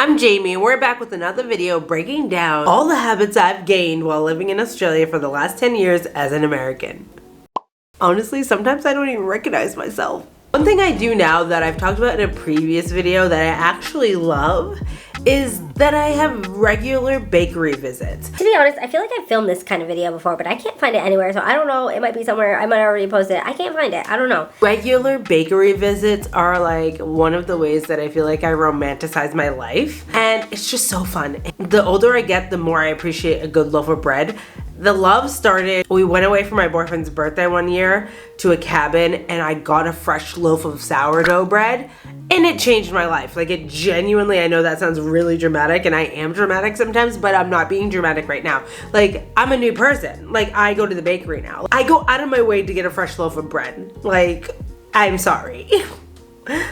I'm Jamie and we're back with another video breaking down all the habits I've gained while living in Australia for the last 10 years as an American. Honestly, sometimes I don't even recognize myself. One thing I do now that I've talked about in a previous video that I actually love is that I have regular bakery visits. To be honest, I feel like I've filmed this kind of video before, but I can't find it anywhere, so I don't know. It might be somewhere. I might already post it. I can't find it. I don't know. Regular bakery visits are like one of the ways that I feel like I romanticize my life, and it's just so fun. The older I get, the more I appreciate a good loaf of bread. The love started, we went away for my boyfriend's birthday one year to a cabin and I got a fresh loaf of sourdough bread and it changed my life. Like it genuinely, I know that sounds really dramatic and I am dramatic sometimes, but I'm not being dramatic right now. Like I'm a new person. Like I go to the bakery now. I go out of my way to get a fresh loaf of bread. Like, I'm sorry.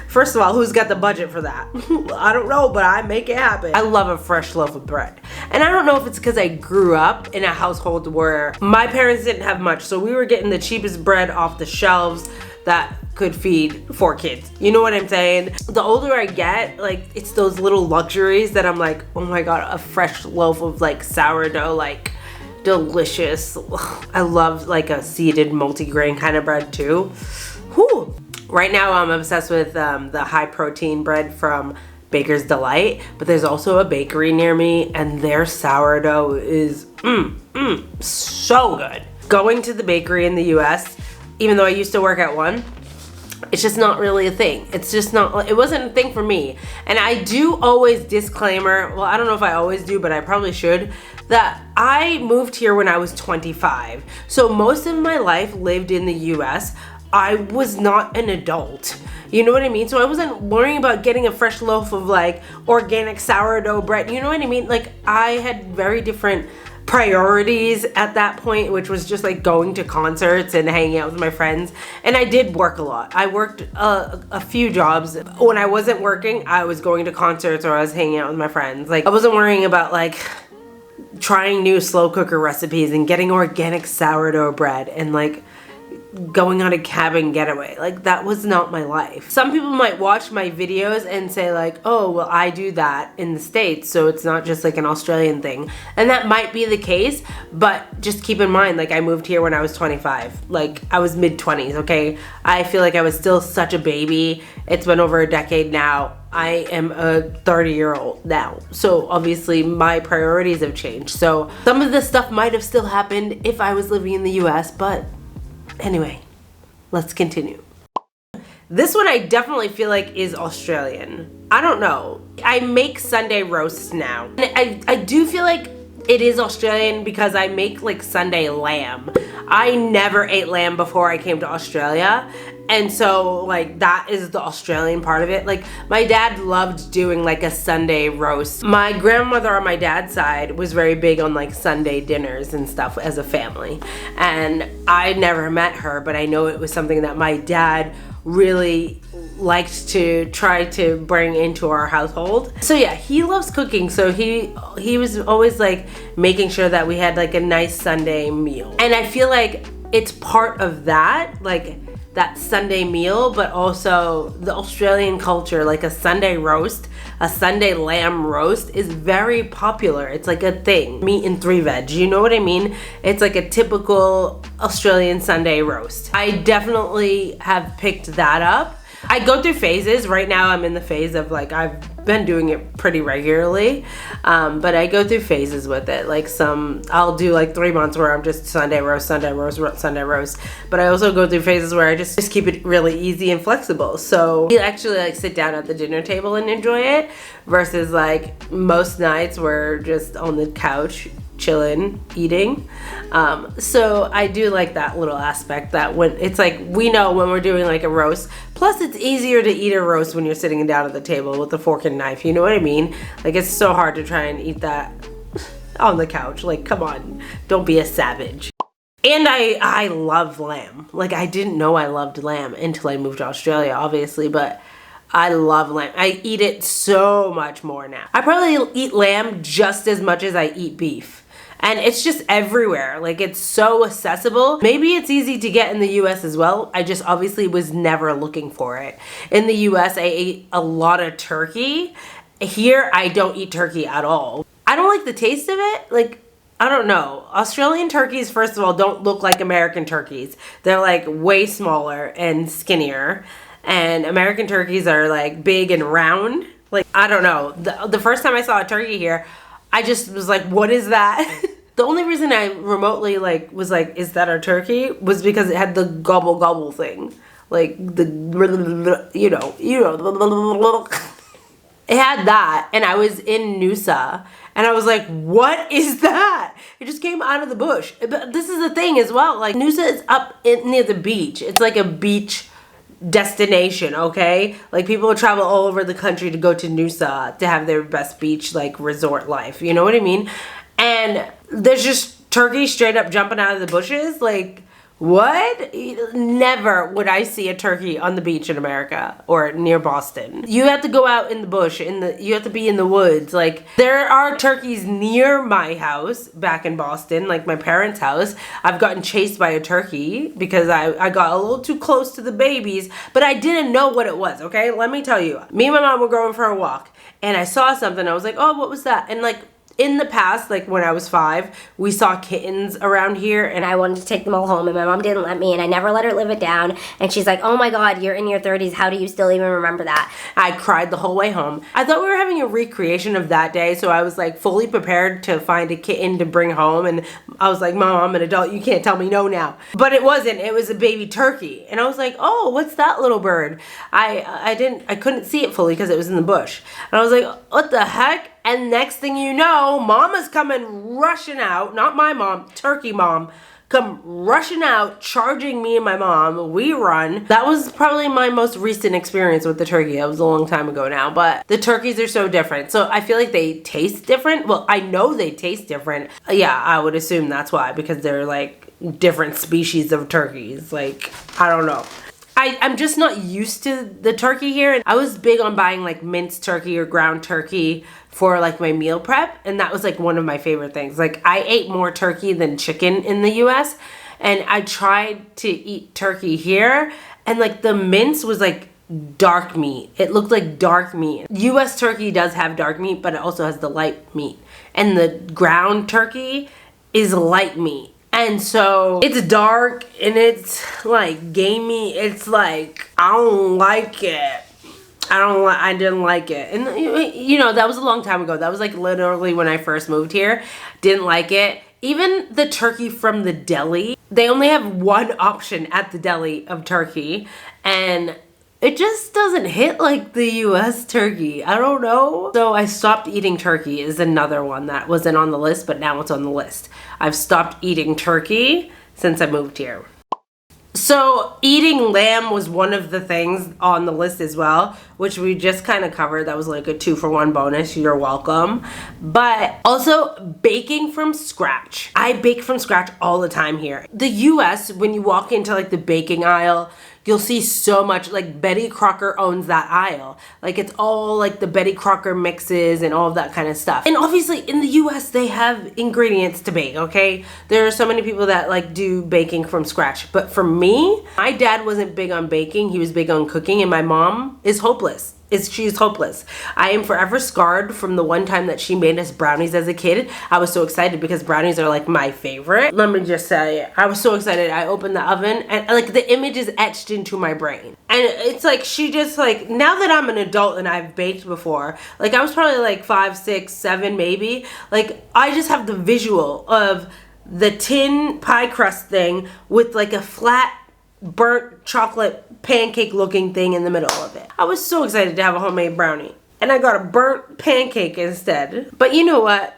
First of all, who's got the budget for that? I don't know, but I make it happen. I love a fresh loaf of bread. And I don't know if it's because I grew up in a household where my parents didn't have much, so we were getting the cheapest bread off the shelves that could feed 4 kids. You know what I'm saying? The older I get, like, it's those little luxuries that I'm like, oh my God, a fresh loaf of like sourdough, like delicious. I love like a seeded multigrain kind of bread too. Whew. Right now I'm obsessed with the high protein bread from Baker's Delight, but there's also a bakery near me and their sourdough is so good. Going to the bakery in the US, even though I used to work at one, it's just not really a thing. It's just not, it wasn't a thing for me. And I do always disclaimer, well, I don't know if I always do, but I probably should, that I moved here when I was 25. So most of my life lived in the US. I was not an adult. You know what I mean? So I wasn't worrying about getting a fresh loaf of like organic sourdough bread. You know what I mean? Like I had very different priorities at that point, which was just like going to concerts and hanging out with my friends. And I did work a lot. I worked a few jobs. When I wasn't working, I was going to concerts or I was hanging out with my friends. Like I wasn't worrying about like trying new slow cooker recipes and getting organic sourdough bread and like going on a cabin getaway. Like that was not my life. Some people might watch my videos and say like, oh, well, I do that in the States, so it's not just like an Australian thing. And that might be the case, but just keep in mind, like I moved here when I was 25. Like I was mid-20s, okay? I feel like I was still such a baby. It's been over a decade now. I am a 30-year-old now. So obviously my priorities have changed. So some of this stuff might have still happened if I was living in the US, but anyway, let's continue. This one I definitely feel like is Australian. I don't know. I make Sunday roasts now. And I do feel like it is Australian because I make like Sunday lamb. I never ate lamb before I came to Australia. And so like that is the Australian part of it. Like my dad loved doing like a Sunday roast. My grandmother on my dad's side was very big on like Sunday dinners and stuff as a family. And I never met her, but I know it was something that my dad really liked to try to bring into our household. So yeah, he loves cooking. So he was always like making sure that we had like a nice Sunday meal. And I feel like it's part of that, like that Sunday meal, but also the Australian culture, like a Sunday roast, a Sunday lamb roast is very popular. It's like a thing. Meat and 3 veg, you know what I mean? It's like a typical Australian Sunday roast. I definitely have picked that up. I go through phases. Right now I'm in the phase of like, I've been doing it pretty regularly, but I go through phases with it. Like I'll do like 3 months where I'm just Sunday roast, Sunday roast, Sunday roast. But I also go through phases where I just keep it really easy and flexible. So you actually like sit down at the dinner table and enjoy it versus like most nights we're just on the couch chilling, eating. So I do like that little aspect that when it's like, we know when we're doing like a roast, plus it's easier to eat a roast when you're sitting down at the table with a fork and knife, you know what I mean? Like it's so hard to try and eat that on the couch. Like, come on, don't be a savage. And I love lamb. Like I didn't know I loved lamb until I moved to Australia, obviously, but I love lamb. I eat it so much more now. I probably eat lamb just as much as I eat beef. And it's just everywhere. Like it's so accessible. Maybe it's easy to get in the US as well. I just obviously was never looking for it. In the US, I ate a lot of turkey Here, I don't eat turkey at all. I don't like the taste of it. Like, I don't know. Australian turkeys, first of all, don't look like American turkeys. They're like way smaller and skinnier. And American turkeys are like big and round. Like, I don't know. The first time I saw a turkey here, I just was like, what is that? The only reason I remotely like was like, is that a turkey? Was because it had the gobble gobble thing. Like the, you know. It had that, and I was in Noosa, and I was like, what is that? It just came out of the bush. But this is the thing as well, like, Noosa is up near the beach. It's like a beach destination, okay? Like, people travel all over the country to go to Noosa to have their best beach, like, resort life. You know what I mean? And there's just turkey straight up jumping out of the bushes, like, what? Never would I see a turkey on the beach in America or near Boston. You have to go out in the bush, you have to be in the woods. Like, there are turkeys near my house back in Boston, like my parents' house. I've gotten chased by a turkey because I got a little too close to the babies, but I didn't know what it was, okay? Let me tell you. Me and my mom were going for a walk, and I saw something. I was like, oh, what was that? And like, in the past, like when I was 5, we saw kittens around here, and I wanted to take them all home, and my mom didn't let me, and I never let her live it down. And she's like, oh my God, you're in your 30s. How do you still even remember that? I cried the whole way home. I thought we were having a recreation of that day, so I was like fully prepared to find a kitten to bring home, and I was like, Mom, I'm an adult. You can't tell me no now. But it wasn't. It was a baby turkey, and I was like, oh, what's that little bird? I couldn't see it fully because it was in the bush, and I was like, what the heck? And next thing you know, Mama's coming rushing out. Not my mom, turkey mom. Come rushing out, charging me and my mom. We run. That was probably my most recent experience with the turkey. That was a long time ago now. But the turkeys are so different. So I feel like they taste different. Well, I know they taste different. Yeah, I would assume that's why. Because they're like different species of turkeys. Like, I don't know. I'm just not used to the turkey here. I was big on buying like minced turkey or ground turkey for like my meal prep, and that was like one of my favorite things. Like, I ate more turkey than chicken in the US, and I tried to eat turkey here, and like the mince was like dark meat. It looked like dark meat. US turkey does have dark meat, but it also has the light meat, and the ground turkey is light meat. And so it's dark and it's like gamey. It's like, I don't like it. I didn't like it. And you know, that was a long time ago. That was like literally when I first moved here. Didn't like it. Even the turkey from the deli, they only have one option at the deli of turkey, and it just doesn't hit like the US turkey. I don't know. So I stopped eating turkey is another one that wasn't on the list, but now it's on the list. I've stopped eating turkey since I moved here. So eating lamb was one of the things on the list as well, which we just kind of covered. That was like a 2-for-1 bonus. You're welcome. But also baking from scratch. I bake from scratch all the time here. The US, when you walk into like the baking aisle, you'll see so much, like Betty Crocker owns that aisle. Like, it's all like the Betty Crocker mixes and all of that kind of stuff. And obviously in the US, they have ingredients to bake, okay? There are so many people that like do baking from scratch. But for me, my dad wasn't big on baking. He was big on cooking, and my mom is hopeless. She's hopeless. I am forever scarred from the one time that she made us brownies as a kid. I was so excited because brownies are like my favorite. Let me just say, I was so excited. I opened the oven and like the image is etched into my brain. And it's like, she just like, now that I'm an adult and I've baked before, like I was probably like 5, 6, 7 maybe. Like, I just have the visual of the tin pie crust thing with like a flat burnt chocolate pancake looking thing in the middle of it. I was so excited to have a homemade brownie, and I got a burnt pancake instead. But you know what?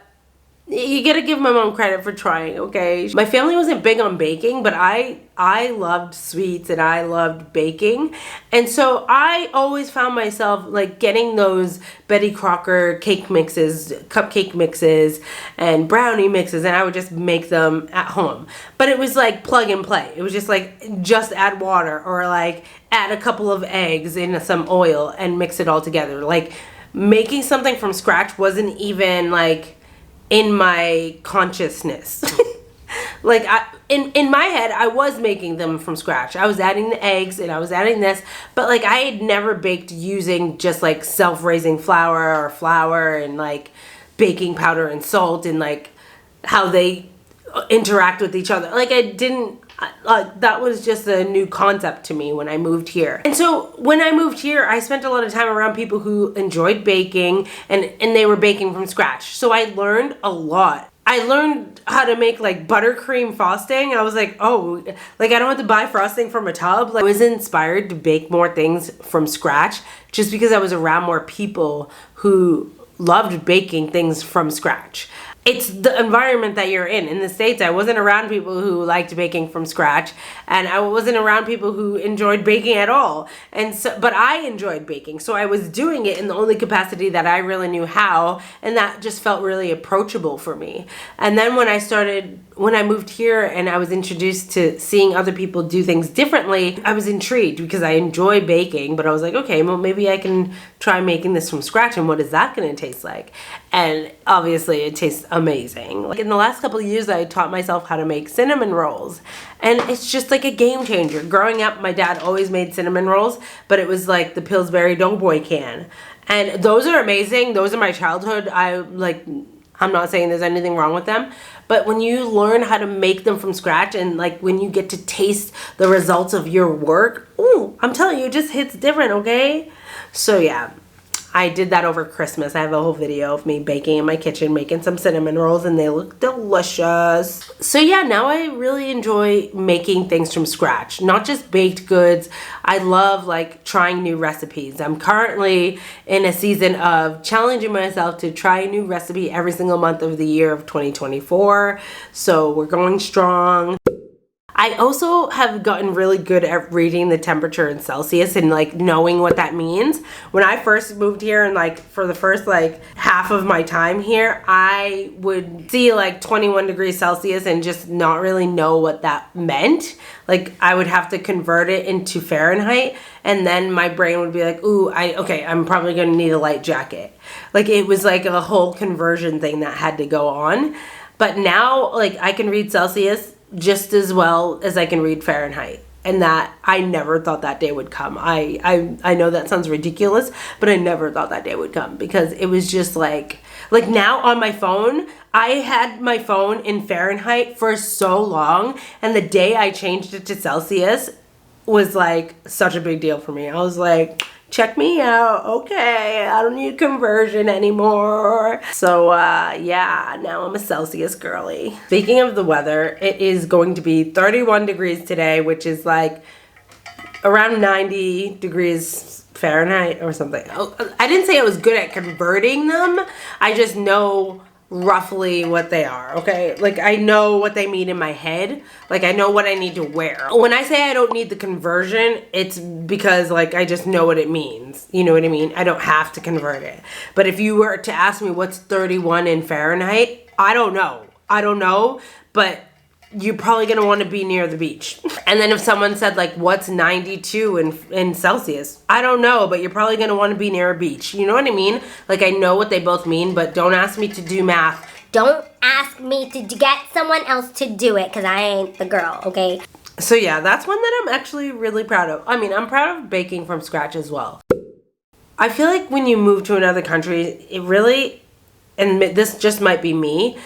You gotta give my mom credit for trying, okay? My family wasn't big on baking, but I loved sweets and I loved baking. And so I always found myself like getting those Betty Crocker cake mixes, cupcake mixes, and brownie mixes, and I would just make them at home. But it was like plug and play. It was just like, just add water or like add a couple of eggs in some oil and mix it all together. Like, making something from scratch wasn't even like in my consciousness. Like in my head, I was making them from scratch. I was adding the eggs and I was adding this, but like I had never baked using just like self-raising flour and like baking powder and salt and like how they interact with each other. Like I didn't, that was just a new concept to me when I moved here. And so when I moved here, I spent a lot of time around people who enjoyed baking and they were baking from scratch. So I learned a lot. I learned how to make like buttercream frosting. I was like, oh, like I don't have to buy frosting from a tub. Like, I was inspired to bake more things from scratch just because I was around more people who loved baking things from scratch. It's the environment that you're in. In the States, I wasn't around people who liked baking from scratch, and I wasn't around people who enjoyed baking at all. And so, but I enjoyed baking, so I was doing it in the only capacity that I really knew how, and that just felt really approachable for me. And then when I moved here and I was introduced to seeing other people do things differently, I was intrigued because I enjoy baking, but I was like, okay, well, maybe I can try making this from scratch, and what is that going to taste like? And obviously it tastes amazing. Like in the last couple of years, I taught myself how to make cinnamon rolls, and it's just like a game changer. Growing up, my dad always made cinnamon rolls, but it was like the Pillsbury Doughboy can, and those are amazing. Those are my childhood. I'm not saying there's anything wrong with them, but when you learn how to make them from scratch and like when you get to taste the results of your work, ooh, I'm telling you, it just hits different, okay? So yeah, I did that over Christmas. I have a whole video of me baking in my kitchen, making some cinnamon rolls, and they look delicious. So yeah, now I really enjoy making things from scratch, not just baked goods. I love like trying new recipes. I'm currently in a season of challenging myself to try a new recipe every single month of the year of 2024. So we're going strong. I also have gotten really good at reading the temperature in Celsius and like knowing what that means. When I first moved here and like for the first like half of my time here, I would see like 21 degrees Celsius and just not really know what that meant. Like I would have to convert it into Fahrenheit, and then my brain would be like, ooh, I'm probably gonna need a light jacket. Like it was like a whole conversion thing that had to go on. But now like I can read Celsius just as well as I can read Fahrenheit, and that I never thought that day would come. I know that sounds ridiculous, but I never thought that day would come because it was just like now on my phone, I had my phone in Fahrenheit for so long, and the day I changed it to Celsius was like such a big deal for me. I was like, check me out, okay, I don't need conversion anymore. So yeah, now I'm a Celsius girly. Speaking of the weather, it is going to be 31 degrees today, which is like around 90 degrees Fahrenheit or something. I didn't say I was good at converting them, I just know roughly what they are, okay? Like I know what they mean in my head. Like I know what I need to wear. When I say I don't need the conversion, it's because like I just know what it means. You know what I mean? I don't have to convert it. But if you were to ask me what's 31 in Fahrenheit, I don't know, but you're probably gonna want to be near the beach. And then if someone said like, what's 92 in Celsius? I don't know, but you're probably gonna want to be near a beach. You know what I mean? Like I know what they both mean, but don't ask me to do math. Don't ask me to get someone else to do it, because I ain't the girl, okay? So yeah, that's one that I'm actually really proud of. I mean, I'm proud of baking from scratch as well. I feel like when you move to another country, it really, and this just might be me,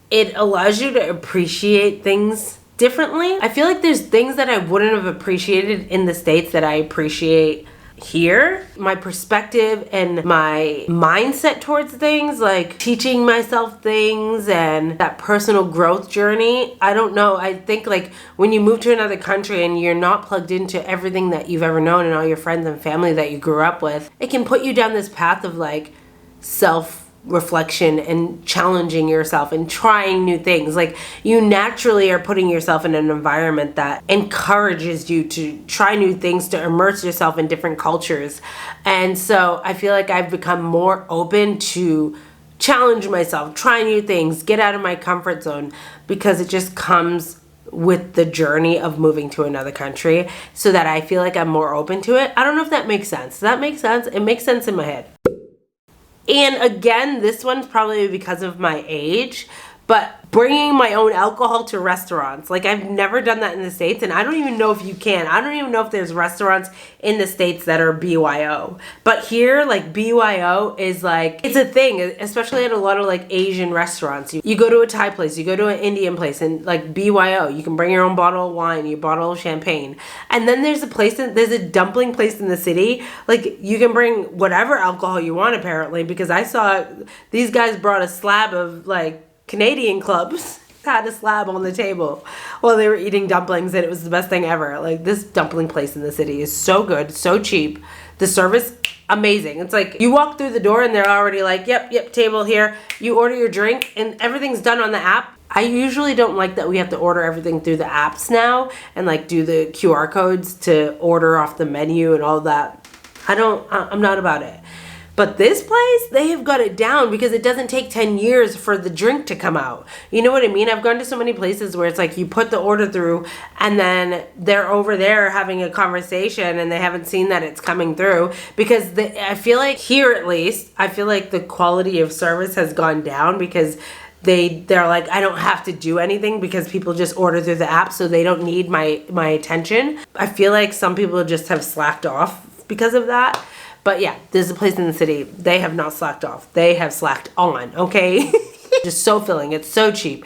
it allows you to appreciate things differently. I feel like there's things that I wouldn't have appreciated in the States that I appreciate here. My perspective and my mindset towards things, like teaching myself things and that personal growth journey. I don't know. I think like when you move to another country and you're not plugged into everything that you've ever known and all your friends and family that you grew up with, it can put you down this path of like self-reflection and challenging yourself and trying new things. Like you naturally are putting yourself in an environment that encourages you to try new things, to immerse yourself in different cultures. And so I feel like I've become more open to challenge myself, try new things, get out of my comfort zone, because it just comes with the journey of moving to another country, so that I feel like I'm more open to it. I don't know if that makes sense. Does that make sense? It makes sense in my head. And again, this one's probably because of my age, But bringing my own alcohol to restaurants, like I've never done that in the States, and I don't even know if you can. I don't even know if there's restaurants in the States that are BYO. But here, like BYO is like, it's a thing, especially at a lot of like Asian restaurants. You go to a Thai place, you go to an Indian place, and like BYO, you can bring your own bottle of wine, your bottle of champagne. And then there's a dumpling place in the city. Like you can bring whatever alcohol you want apparently, because I saw these guys brought a slab of like Canadian clubs, had a slab on the table while they were eating dumplings, and it was the best thing ever. Like this dumpling place in the city is so good, so cheap. The service, amazing. It's like you walk through the door and they're already like, yep, table here. You order your drink and everything's done on the app. I usually don't like that we have to order everything through the apps now and like do the QR codes to order off the menu and all that. I'm not about it. But this place, they have got it down because it doesn't take 10 years for the drink to come out. You know what I mean? I've gone to so many places where it's like you put the order through and then they're over there having a conversation and they haven't seen that it's coming through, because I feel like here at least, I feel like the quality of service has gone down because they're like, I don't have to do anything because people just order through the app, so they don't need my attention. I feel like some people just have slacked off because of that. But yeah, there's a place in the city. They have not slacked off. They have slacked on, okay? Just so filling. It's so cheap.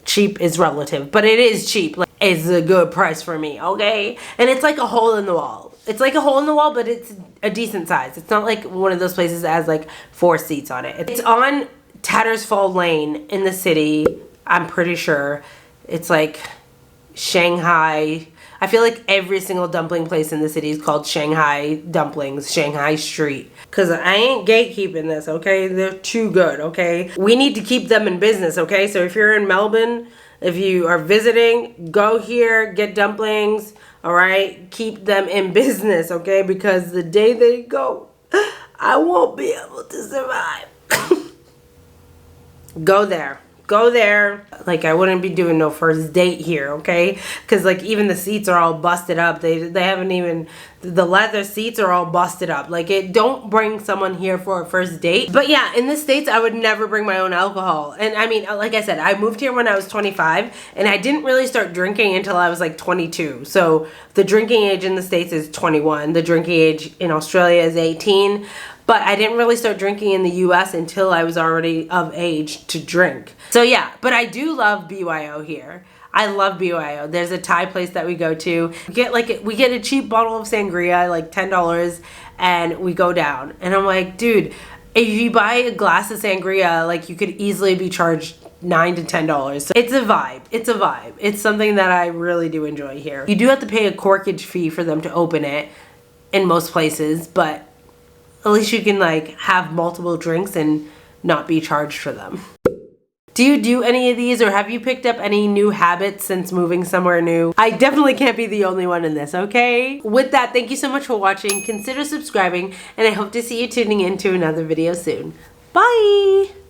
Cheap is relative, but it is cheap. Like, it's a good price for me, okay? And it's like a hole in the wall. It's like a hole in the wall, but it's a decent size. It's not like one of those places that has like 4 seats on it. It's on Tattersall Lane in the city. I'm pretty sure. It's like Shanghai. I feel like every single dumpling place in the city is called Shanghai Dumplings, Shanghai Street. Because I ain't gatekeeping this, okay? They're too good, okay? We need to keep them in business, okay? So if you're in Melbourne, if you are visiting, go here, get dumplings, all right? Keep them in business, okay? Because the day they go, I won't be able to survive. Go there. Go there. Like, I wouldn't be doing no first date here, okay? Because like even the seats are all busted up. They haven't even, the leather seats are all busted up. Like, don't bring someone here for a first date. But yeah, in the States, I would never bring my own alcohol. And I mean, like I said, I moved here when I was 25 and I didn't really start drinking until I was like 22. So the drinking age in the States is 21. The drinking age in Australia is 18. But I didn't really start drinking in the US until I was already of age to drink. So yeah, but I do love BYO here. I love BYO. There's a Thai place that we go to. We get a cheap bottle of sangria, like $10, and we go down. And I'm like, dude, if you buy a glass of sangria, like you could easily be charged $9 to $10. So it's a vibe. It's a vibe. It's something that I really do enjoy here. You do have to pay a corkage fee for them to open it in most places, but at least you can like have multiple drinks and not be charged for them. Do you do any of these, or have you picked up any new habits since moving somewhere new? I definitely can't be the only one in this, okay? With that, thank you so much for watching. Consider subscribing, and I hope to see you tuning in to another video soon. Bye!